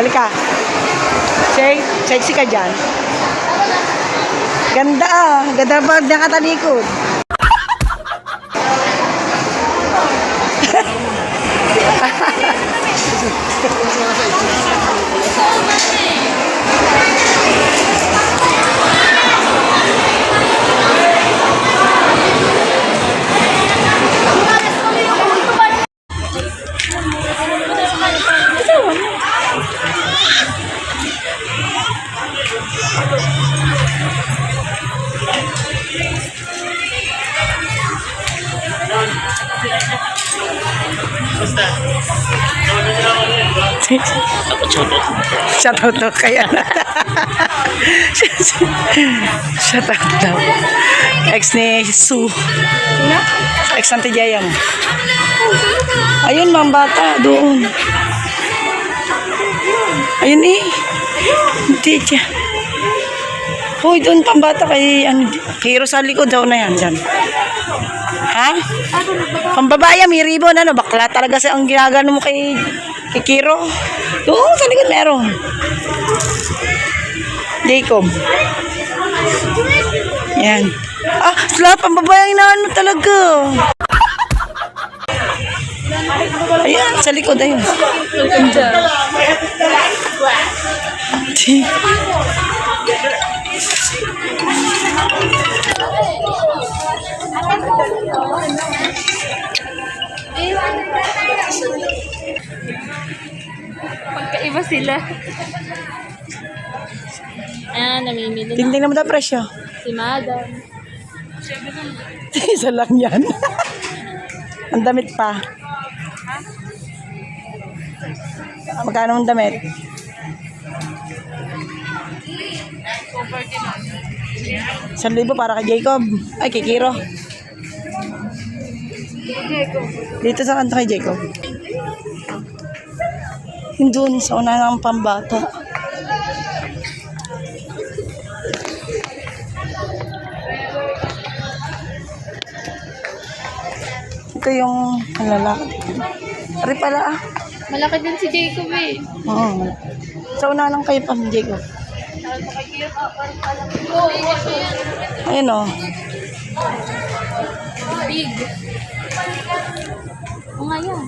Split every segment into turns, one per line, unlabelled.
Dali ka. Sexy ka dyan. Ganda ah. Ganda pa nakatalikod. Shoutout daw kaya. Shoutout daw. Ex ni Sue. Ex ng Tijaya mo. Ayun, mga bata. Doon. Ayun eh. Hindi siya. Hoy, doon pambata kay Kiro sa likod daw na yan. Dyan. Ha? Pambabaya, may ribbon. Ano, bakla talaga sa ang ginagano mo kay Kiro. Doon sa likod meron. Jacob. Yan. Ah, sila pambabayang inaano talaga. Ayan, sa likod. Ayun.
Pagkaiba sila. Ayan, namimili na.
Tingnan mo na presyo.
Si Madam.
Isa lang yan. Ang damit pa. Magkano ang damit? 1,000 para kay Jacob. Ay, kay Kiro. Dito sa kanta kay Jacob. Doon sa una ng pambata. Ito yung lalaki. Ari pala ah.
Malaki din si Jacob eh.
Oo. Sa una lang kayo pa Jacob. Ayun o.
Big. O nga yan.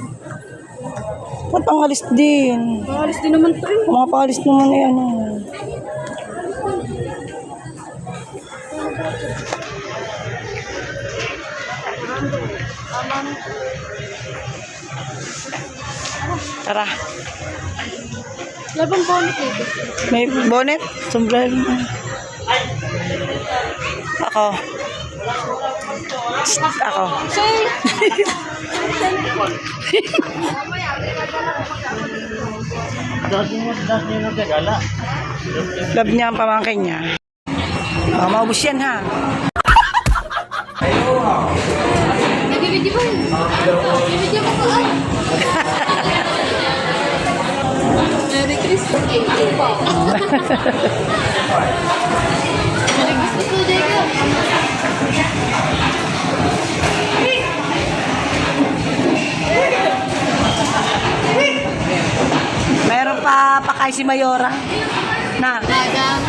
Mga pangalis din.
Pangalis din naman to eh.
Mga pangalis naman eh ano. Tara.
Labang bonnet eh.
May bonnet? Sombrero. Ako. Ako.
Sir!
Love niya ang pamangkin niya. Baka maubos yan ha.
Nag-video ba yun? Nag-video ko pa ah. Merry Christmas kay Ipa. Merry Christmas po, Jacob.
Meron pa kay si Mayora. Na.
Madam.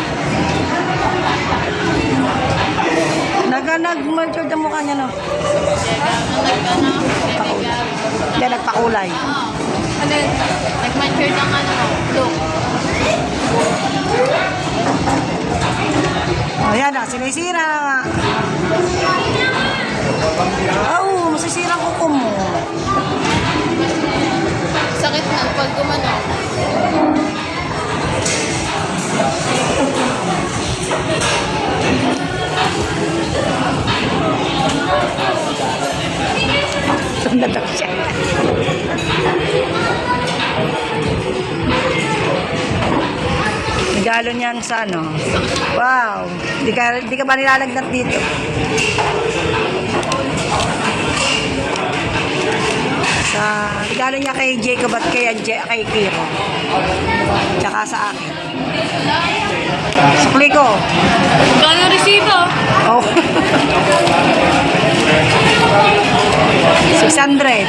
Nag-merchant ang mukha niya no. Hindi, nagpakulay.
Ano yun? Nag-mature ng ano, look.
O yan na, sinisira na nga. Oo, masisira ko ko mo.
Sakit na pag gumano.
Tundadak siya. Regalo niyan sa ano. Wow. Di ka ba nilalagnat dito? Sa regalo niya kay Jacob at kay Kiro. Tsaka sa akin. Sukli ko.
Kano resibo?
Oh. 600.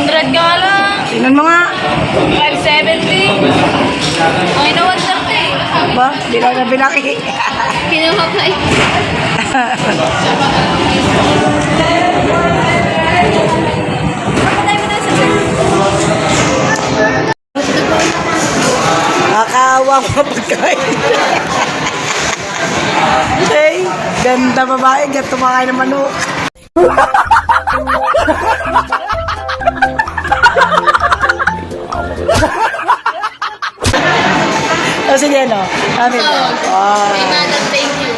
100 nga lang.
Tingnan mo nga.
570. Ang ina 130.
Ba? Di lang na binaki.
Kinuha pa eh.
Nakakawang mapagkain. Hey, ganda babae. Ganda kumakain ng manok. O sige, no? Amin. Wow.
Hey, madam, thank you.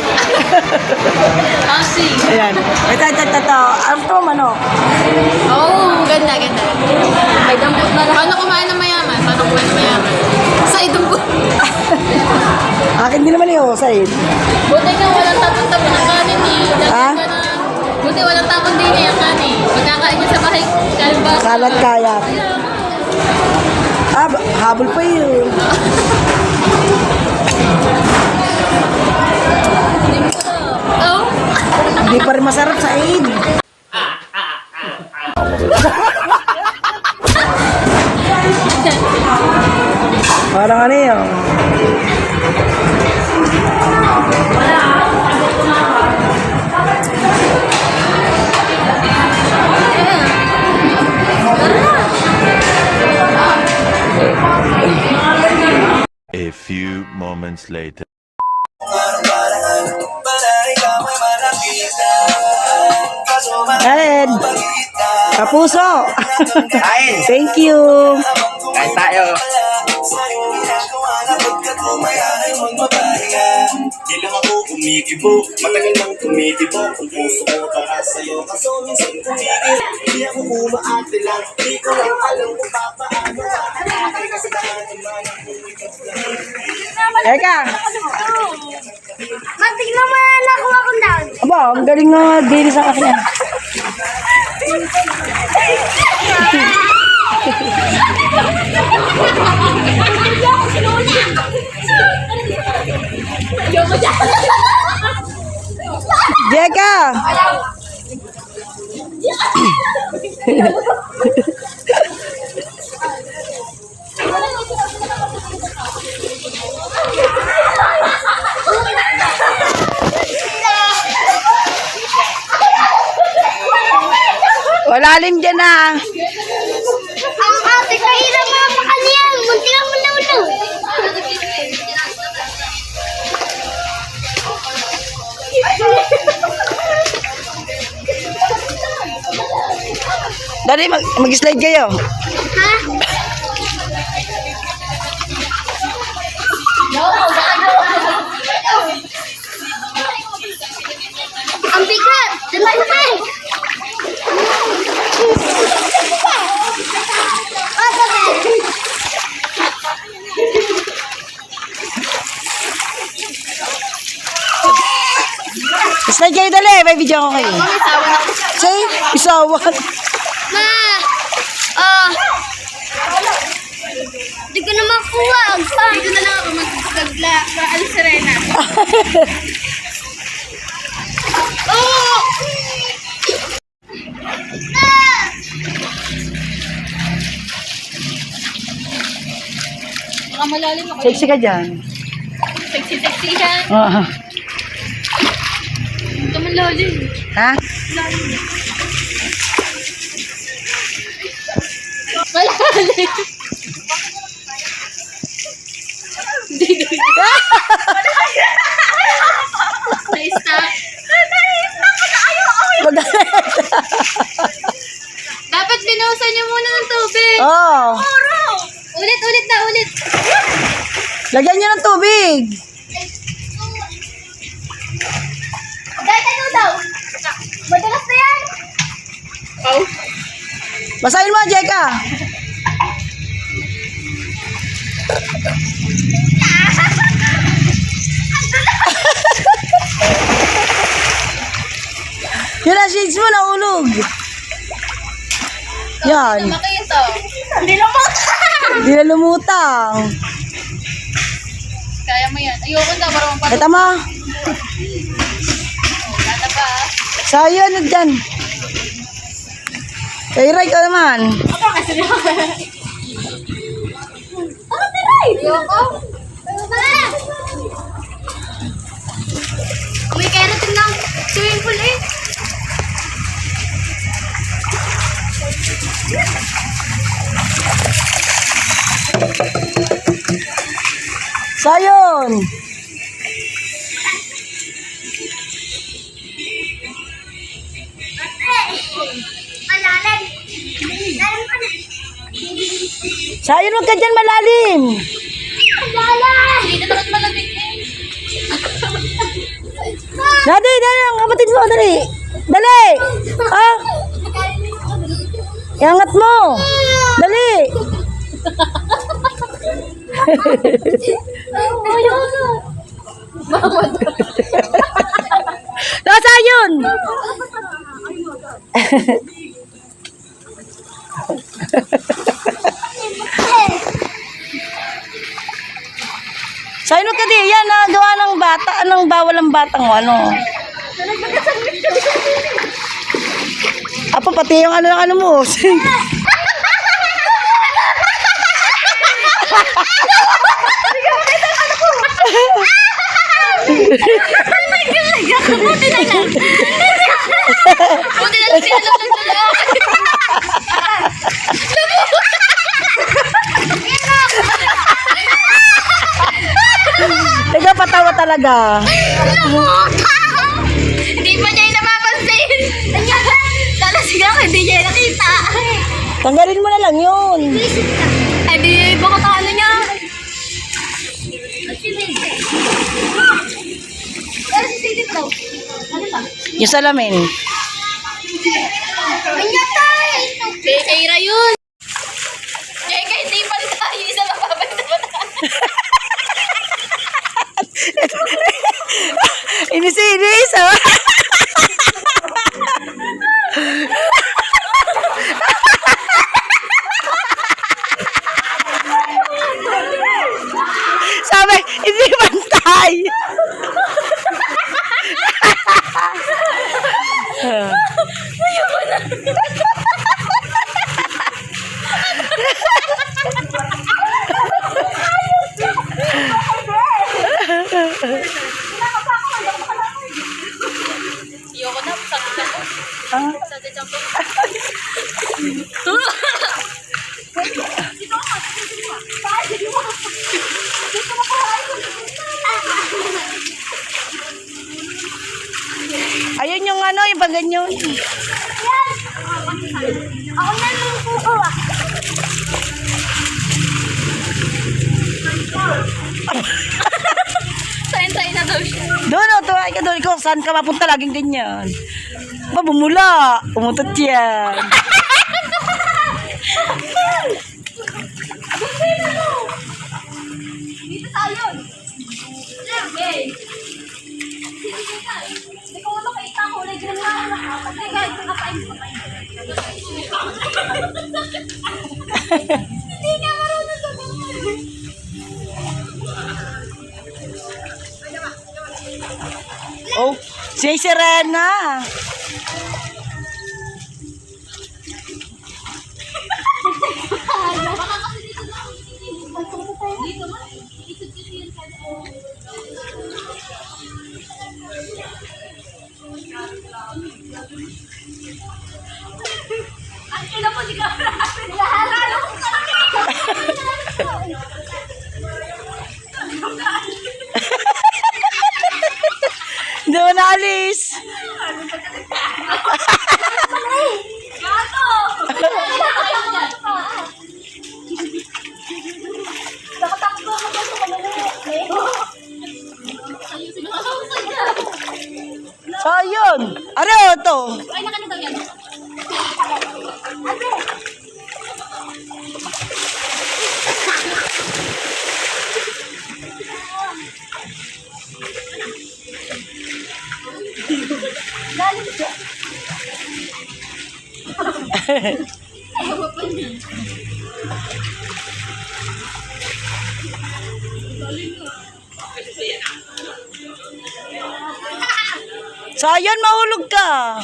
Kasi.
Ayan. Ito. Ano to, manok?
Oh, ganda. May dampot na lang. Paano kumain ng mayaman? Paano kumain ng mayaman? Sa idumbot.
Akin din naman yun, Said.
Buti nga walang tapon-tapon ng kanin eh.
Ha?
Buti walang tapon din eh ang kanin. Pagkakain niya sa bahay, kalba.
Kalat kaya. Ah, habol pa yun.
Oh?
Hindi pa rin masarap, Said. Parang ano yun.
A few moments later.
Ed, kapuso.
Kain!
Thank you.
Kain tayo!
Kailang ako kumikibo, matagal nang tumitibo. Kung puso ko para sa'yo, kaso minsan tumigil. Hindi ako umaate lang, di ko lang alam kung papaano.
Eka,
Matignan mo na nakuha kong down.
aba, ang galing na dinis ang akin. Jeka! Walalim dyan na.
Ang ate, kahirap mga pakaliyan. Munti lang mo na ulo.
Dali, mag-slide kayo.
Ha? Ang bigat. Daman.
Slide kayo dali, may video ko kayo. Say, isawan.
Ma! Hindi ko na makuha.
Dito na lang ako mag-vlog para alis Serena.
Oh!
Baka malalim ako.
Sexy ka dyan.
Sexy yan.
Ah,
Ito man lalim.
ha?
Malalim. Na-stop. Dapat binuhusan niyo muna ng tubig.
Oh,
Ulit na.
lagyan nyo ng tubig.
Dahil ano daw? Madalas na yan.
Oh.
Basahin mo, Jeka. Yun ang shades mo, nahulog. Yan.
Lumaki ito.
Hindi na lumutang.
Kaya mo yan. Ayoko na, parang mapapagod.
Kita mo.
Wala na ba?
Sayo, ano dyan? Kay Ray ka naman.
Ako kasi ako. Ano tiray? Ayoko. May keratin ng swimming pool eh.
Sayon.
Malalim. Lalim ka na.
Sayon, huwag ka dyan malalim.
Malalim.
Hindi na naman malamig eh.
Dali, dali, ang kapatid mo, dali. Dali. Ah, iangat mo. Dali. Sayon. Sayon, huwag ka di. Yan, gawa ng bata. Anong bawal ang batang mo, ano? Apo, pati yung ano ng ano mo.
Buti na lang tinalaglag na lang.
Teka, patawa talaga.
Hindi pa niya yung napapansin. Nalasing ako, hindi niya nakita.
Tanggalin mo na lang yun.
Ay, di baka ano niya. Pero sisilip daw. Ano ba?
Yung salamin.
Pinyatay.
Kaya yun. Kaya hindi pa tayo isa mapapagod na.
Inis-inis, ha? Sabi, hindi bantay.
Ayoko na, sakit ako. Sakit ako.
Ayun yung ano, yung pag ganyan.
Ako na lang kukuha.
Sayin-sayin na daw siya.
Doon, tuwai ka doon. Ikaw, saan ka mapunta? Laging ganyan. Ba, bumula. Umutot yan.
Dito tayo. Okay. Hindi ko makita ko. Legran na ako nakapagay. Kahit ko nakain ko tayo. Hindi nga marunong sa mga.
Oh, si Serena.
Ang ina mo, di ka marami. Lalo ko
Hindi mo naalis.
Gato!
Nakatakbo ako dyan sa kanila.
Ayusin mo niya.
So, yun. Ano to?
Ay, nakano daw yan.
So, yun, mahulog ka.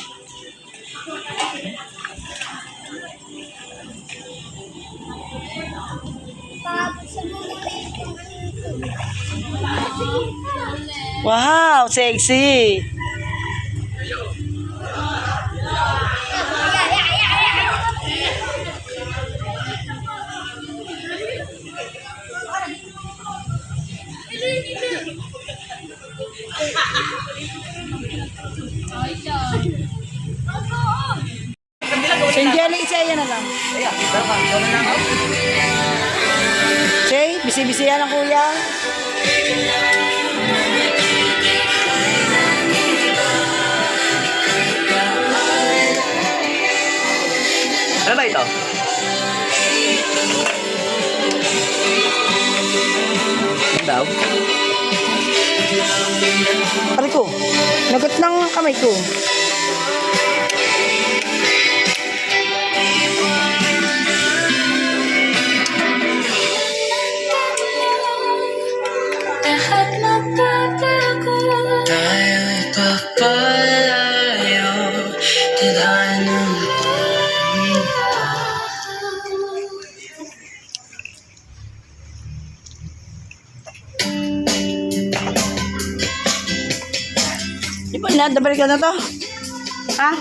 Wow, sexy. Si Jelly, isa yan na lang. Say, bisi-bisi yan ang kuya.
Ano ba ito? Ano daw?
Pare ko, nagat ng kamay ko.
Tayo'y papalayo, tila
Di ba na, dabalik ka na to? Ha?